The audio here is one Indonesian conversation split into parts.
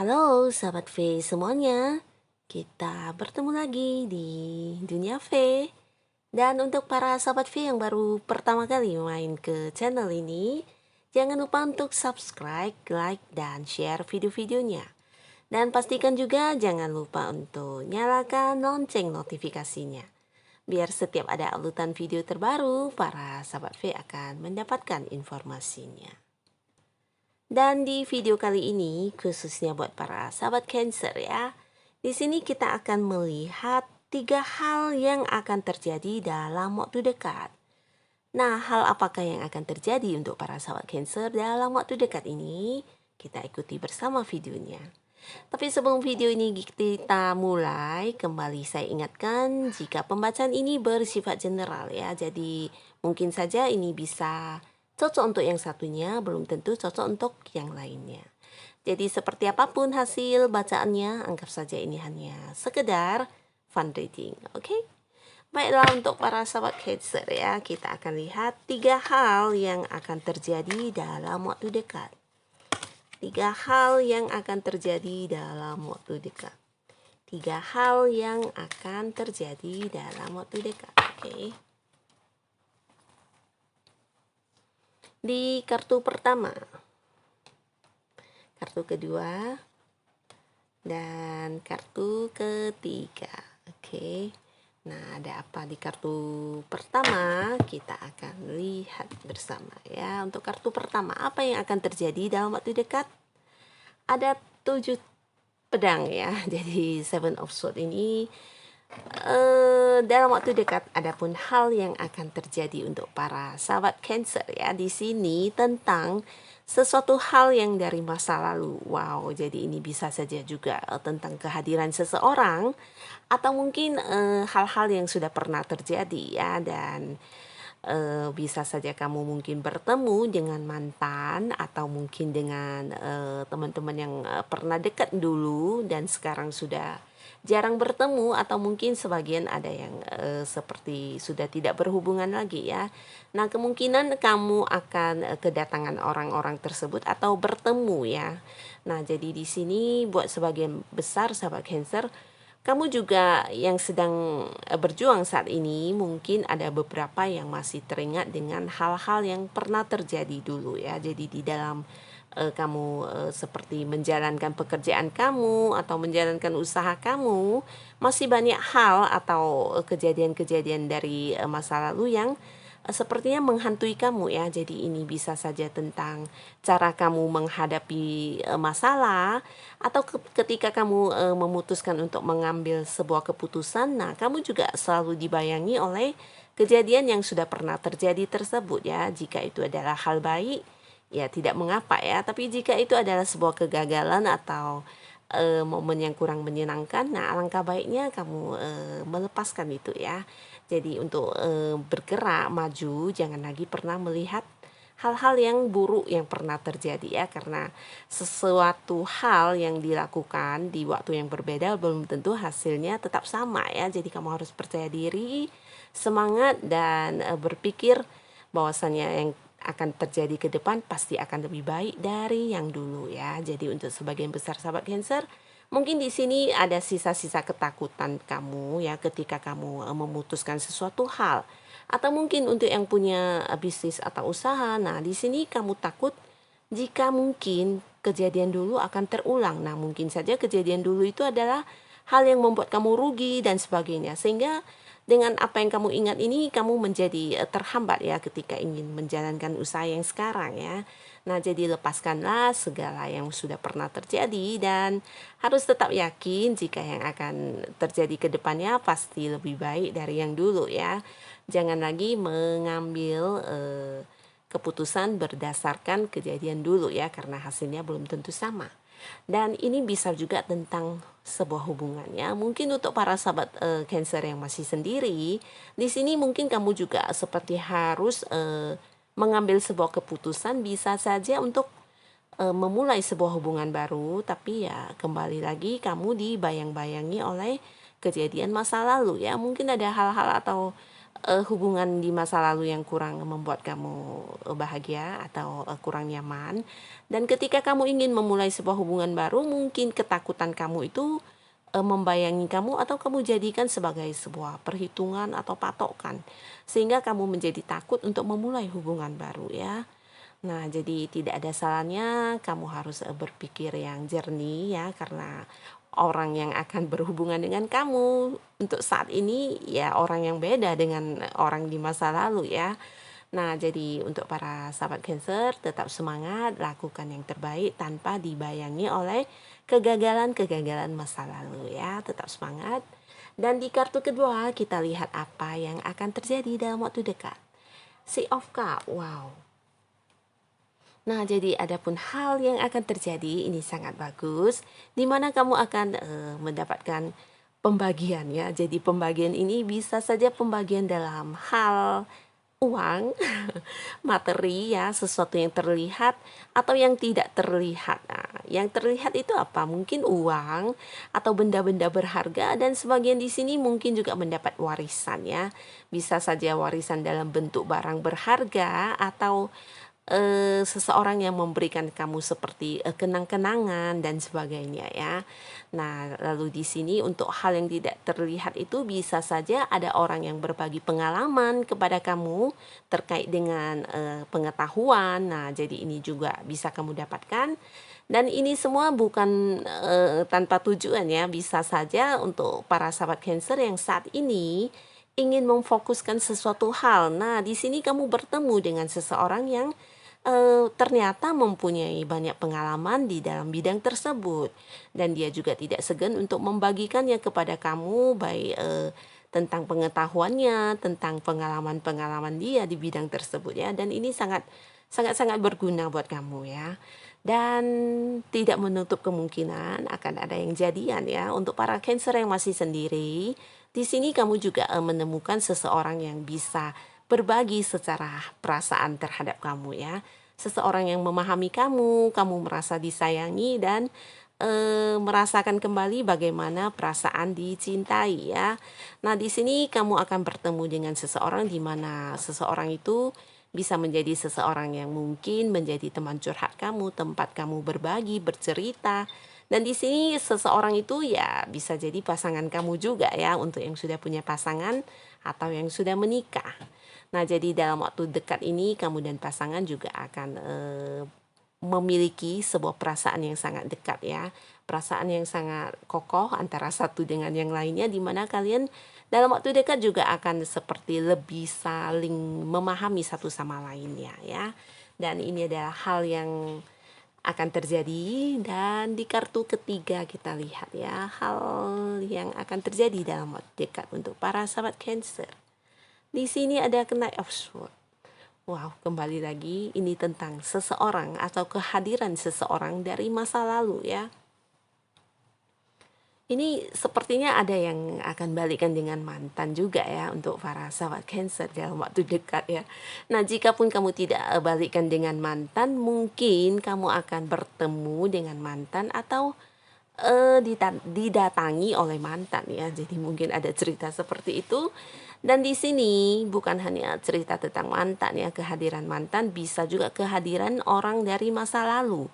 Halo sahabat V semuanya, kita bertemu lagi di dunia V. Dan untuk para sahabat V yang baru pertama kali main ke channel ini, jangan lupa untuk subscribe, like, dan share video-videonya. Dan pastikan juga jangan lupa untuk nyalakan lonceng notifikasinya. Biar setiap ada uploadan video terbaru, para sahabat V akan mendapatkan informasinya. Dan di video kali ini khususnya buat para sahabat Cancer ya. Di sini kita akan melihat 3 hal yang akan terjadi dalam waktu dekat. Nah, hal apakah yang akan terjadi untuk para sahabat Cancer dalam waktu dekat ini? Kita ikuti bersama videonya. Tapi sebelum video ini kita mulai, kembali saya ingatkan jika pembacaan ini bersifat general ya. Jadi mungkin saja ini bisa cocok untuk yang satunya, belum tentu cocok untuk yang lainnya. Jadi seperti apapun hasil bacaannya, anggap saja ini hanya sekedar fun reading, oke? Baiklah, untuk para sahabat Cancer ya, kita akan lihat 3 hal yang akan terjadi dalam waktu dekat. 3 hal yang akan terjadi dalam waktu dekat. 3 hal yang akan terjadi dalam waktu dekat, oke? Di kartu pertama, kartu kedua, dan kartu ketiga. Oke. Nah, ada apa di kartu pertama? Kita akan lihat bersama ya. Untuk kartu pertama, apa yang akan terjadi dalam waktu dekat? Ada 7 pedang ya. Jadi Seven of Swords ini dalam waktu dekat adapun hal yang akan terjadi untuk para sahabat Cancer ya, di sini tentang sesuatu hal yang dari masa lalu. Wow, jadi ini bisa saja juga tentang kehadiran seseorang atau mungkin hal-hal yang sudah pernah terjadi ya, dan bisa saja kamu mungkin bertemu dengan mantan atau mungkin dengan teman-teman yang pernah dekat dulu dan sekarang sudah jarang bertemu, atau mungkin sebagian ada yang seperti sudah tidak berhubungan lagi ya. Nah, kemungkinan kamu akan kedatangan orang-orang tersebut atau bertemu ya. Nah, jadi di sini buat sebagian besar sahabat Cancer, kamu juga yang sedang berjuang saat ini, mungkin ada beberapa yang masih teringat dengan hal-hal yang pernah terjadi dulu ya. Jadi di dalam kamu seperti menjalankan pekerjaan kamu atau menjalankan usaha kamu, masih banyak hal atau kejadian-kejadian dari masa lalu yang sepertinya menghantui kamu ya. Jadi ini bisa saja tentang cara kamu menghadapi masalah, atau ketika kamu memutuskan untuk mengambil sebuah keputusan. Nah, kamu juga selalu dibayangi oleh kejadian yang sudah pernah terjadi tersebut ya. Jika itu adalah hal baik, ya tidak mengapa ya. Tapi jika itu adalah sebuah kegagalan atau momen yang kurang menyenangkan, nah alangkah baiknya kamu melepaskan itu ya. Jadi untuk bergerak maju, jangan lagi pernah melihat hal-hal yang buruk yang pernah terjadi ya, karena sesuatu hal yang dilakukan di waktu yang berbeda belum tentu hasilnya tetap sama ya. Jadi kamu harus percaya diri, semangat, dan berpikir bahwasannya yang akan terjadi ke depan pasti akan lebih baik dari yang dulu ya. Jadi untuk sebagian besar sahabat Cancer, mungkin di sini ada sisa-sisa ketakutan kamu ya ketika kamu memutuskan sesuatu hal. Atau mungkin untuk yang punya bisnis atau usaha, nah di sini kamu takut jika mungkin kejadian dulu akan terulang. Nah, mungkin saja kejadian dulu itu adalah hal yang membuat kamu rugi dan sebagainya. Sehingga dengan apa yang kamu ingat ini, kamu menjadi terhambat ya ketika ingin menjalankan usaha yang sekarang ya. Nah, jadi lepaskanlah segala yang sudah pernah terjadi dan harus tetap yakin jika yang akan terjadi ke depannya pasti lebih baik dari yang dulu ya. Jangan lagi mengambil keputusan berdasarkan kejadian dulu ya, karena hasilnya belum tentu sama. Dan ini bisa juga tentang sebuah hubungan ya. Mungkin untuk para sahabat Cancer yang masih sendiri, di sini mungkin kamu juga seperti harus mengambil sebuah keputusan, bisa saja untuk memulai sebuah hubungan baru, tapi ya kembali lagi kamu dibayang-bayangi oleh kejadian masa lalu ya. Mungkin ada hal-hal atau hubungan di masa lalu yang kurang membuat kamu bahagia atau kurang nyaman. Dan ketika kamu ingin memulai sebuah hubungan baru, mungkin ketakutan kamu itu membayangi kamu atau kamu jadikan sebagai sebuah perhitungan atau patokan, sehingga kamu menjadi takut untuk memulai hubungan baru ya. Nah, jadi tidak ada salahnya kamu harus berpikir yang jernih ya, karena orang yang akan berhubungan dengan kamu untuk saat ini ya orang yang beda dengan orang di masa lalu ya. Nah, jadi untuk para sahabat Cancer, tetap semangat, lakukan yang terbaik tanpa dibayangi oleh kegagalan-kegagalan masa lalu ya. Tetap semangat. Dan di kartu kedua, kita lihat apa yang akan terjadi dalam waktu dekat. Six of Cups, wow. Nah, jadi adapun hal yang akan terjadi ini sangat bagus, di mana kamu akan mendapatkan pembagian ya. Jadi pembagian ini bisa saja pembagian dalam hal uang, materi ya, sesuatu yang terlihat atau yang tidak terlihat. Nah, yang terlihat itu apa? Mungkin uang atau benda-benda berharga, dan sebagian di sini mungkin juga mendapat warisan ya. Bisa saja warisan dalam bentuk barang berharga atau seseorang yang memberikan kamu seperti kenang-kenangan dan sebagainya ya. Nah, lalu di sini untuk hal yang tidak terlihat itu bisa saja ada orang yang berbagi pengalaman kepada kamu terkait dengan pengetahuan. Nah, jadi ini juga bisa kamu dapatkan. Dan ini semua bukan tanpa tujuan ya. Bisa saja untuk para sahabat Cancer yang saat ini ingin memfokuskan sesuatu hal. Nah, di sini kamu bertemu dengan seseorang yang ternyata mempunyai banyak pengalaman di dalam bidang tersebut, dan dia juga tidak segan untuk membagikannya kepada kamu, baik tentang pengetahuannya, tentang pengalaman-pengalaman dia di bidang tersebut ya. Dan ini sangat sangat sangat berguna buat kamu ya. Dan tidak menutup kemungkinan akan ada yang jadian ya. Untuk para Cancer yang masih sendiri, di sini kamu juga menemukan seseorang yang bisa berbagi secara perasaan terhadap kamu ya. Seseorang yang memahami kamu, kamu merasa disayangi dan merasakan kembali bagaimana perasaan dicintai ya. Nah, di sini kamu akan bertemu dengan seseorang di mana seseorang itu bisa menjadi seseorang yang mungkin menjadi teman curhat kamu, tempat kamu berbagi, bercerita. Dan di sini seseorang itu ya bisa jadi pasangan kamu juga ya, untuk yang sudah punya pasangan atau yang sudah menikah. Nah, jadi dalam waktu dekat ini kamu dan pasangan juga akan memiliki sebuah perasaan yang sangat dekat ya. Perasaan yang sangat kokoh antara satu dengan yang lainnya, di mana kalian dalam waktu dekat juga akan seperti lebih saling memahami satu sama lainnya ya. Dan ini adalah hal yang akan terjadi. Dan di kartu ketiga kita lihat ya, hal yang akan terjadi dalam waktu dekat untuk para sahabat Cancer. Di sini ada Knight of Swords. Wow, kembali lagi ini tentang seseorang atau kehadiran seseorang dari masa lalu ya. Ini sepertinya ada yang akan balikan dengan mantan juga ya untuk para sahabat Cancer dalam waktu dekat ya. Nah, jika pun kamu tidak balikan dengan mantan, mungkin kamu akan bertemu dengan mantan atau didatangi oleh mantan ya. Jadi mungkin ada cerita seperti itu. Dan di sini bukan hanya cerita tentang mantan ya, kehadiran mantan bisa juga kehadiran orang dari masa lalu.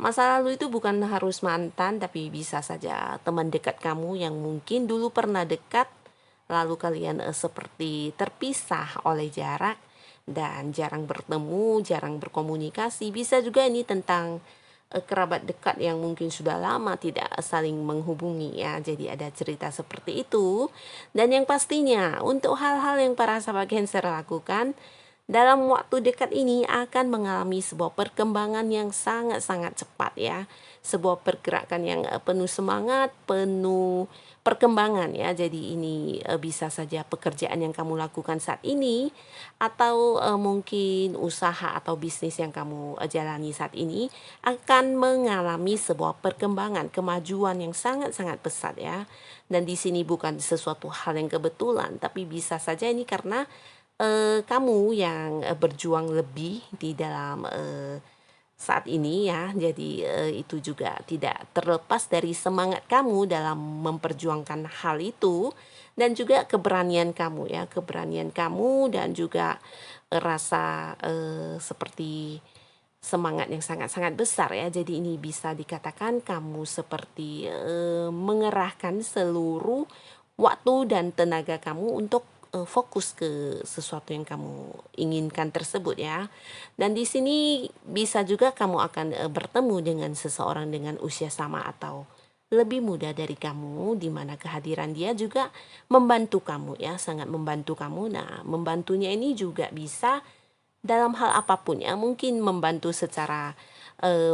Masa lalu itu bukan harus mantan, tapi bisa saja teman dekat kamu yang mungkin dulu pernah dekat, lalu kalian seperti terpisah oleh jarak dan jarang bertemu, jarang berkomunikasi. Bisa juga ini tentang kerabat dekat yang mungkin sudah lama tidak saling menghubungi ya. Jadi ada cerita seperti itu. Dan yang pastinya untuk hal-hal yang para sahabat Cancer lakukan dalam waktu dekat ini akan mengalami sebuah perkembangan yang sangat-sangat cepat ya. Sebuah pergerakan yang penuh semangat, penuh perkembangan ya. Jadi ini bisa saja pekerjaan yang kamu lakukan saat ini, atau mungkin usaha atau bisnis yang kamu jalani saat ini akan mengalami sebuah perkembangan, kemajuan yang sangat-sangat pesat ya. Dan di sini bukan sesuatu hal yang kebetulan, tapi bisa saja ini karena kamu yang berjuang lebih di dalam saat ini ya. Jadi itu juga tidak terlepas dari semangat kamu dalam memperjuangkan hal itu. dan juga keberanian kamu ya, keberanian kamu dan juga rasa seperti semangat yang sangat-sangat besar ya. Jadi ini bisa dikatakan kamu seperti mengerahkan seluruh waktu dan tenaga kamu untuk fokus ke sesuatu yang kamu inginkan tersebut ya. Dan di sini bisa juga kamu akan bertemu dengan seseorang dengan usia sama atau lebih muda dari kamu, di mana kehadiran dia juga membantu kamu ya, sangat membantu kamu. Nah, membantunya ini juga bisa dalam hal apapun ya, mungkin membantu secara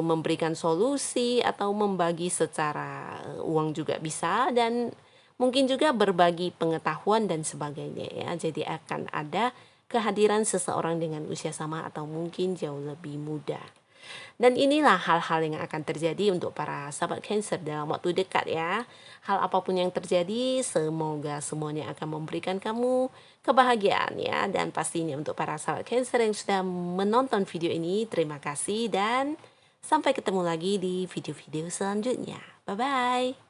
memberikan solusi atau membagi secara uang juga bisa, dan mungkin juga berbagi pengetahuan dan sebagainya ya. Jadi akan ada kehadiran seseorang dengan usia sama atau mungkin jauh lebih muda. Dan inilah hal-hal yang akan terjadi untuk para sahabat Cancer dalam waktu dekat ya. Hal apapun yang terjadi, semoga semuanya akan memberikan kamu kebahagiaan ya. Dan pastinya untuk para sahabat Cancer yang sudah menonton video ini, terima kasih dan sampai ketemu lagi di video-video selanjutnya. Bye-bye.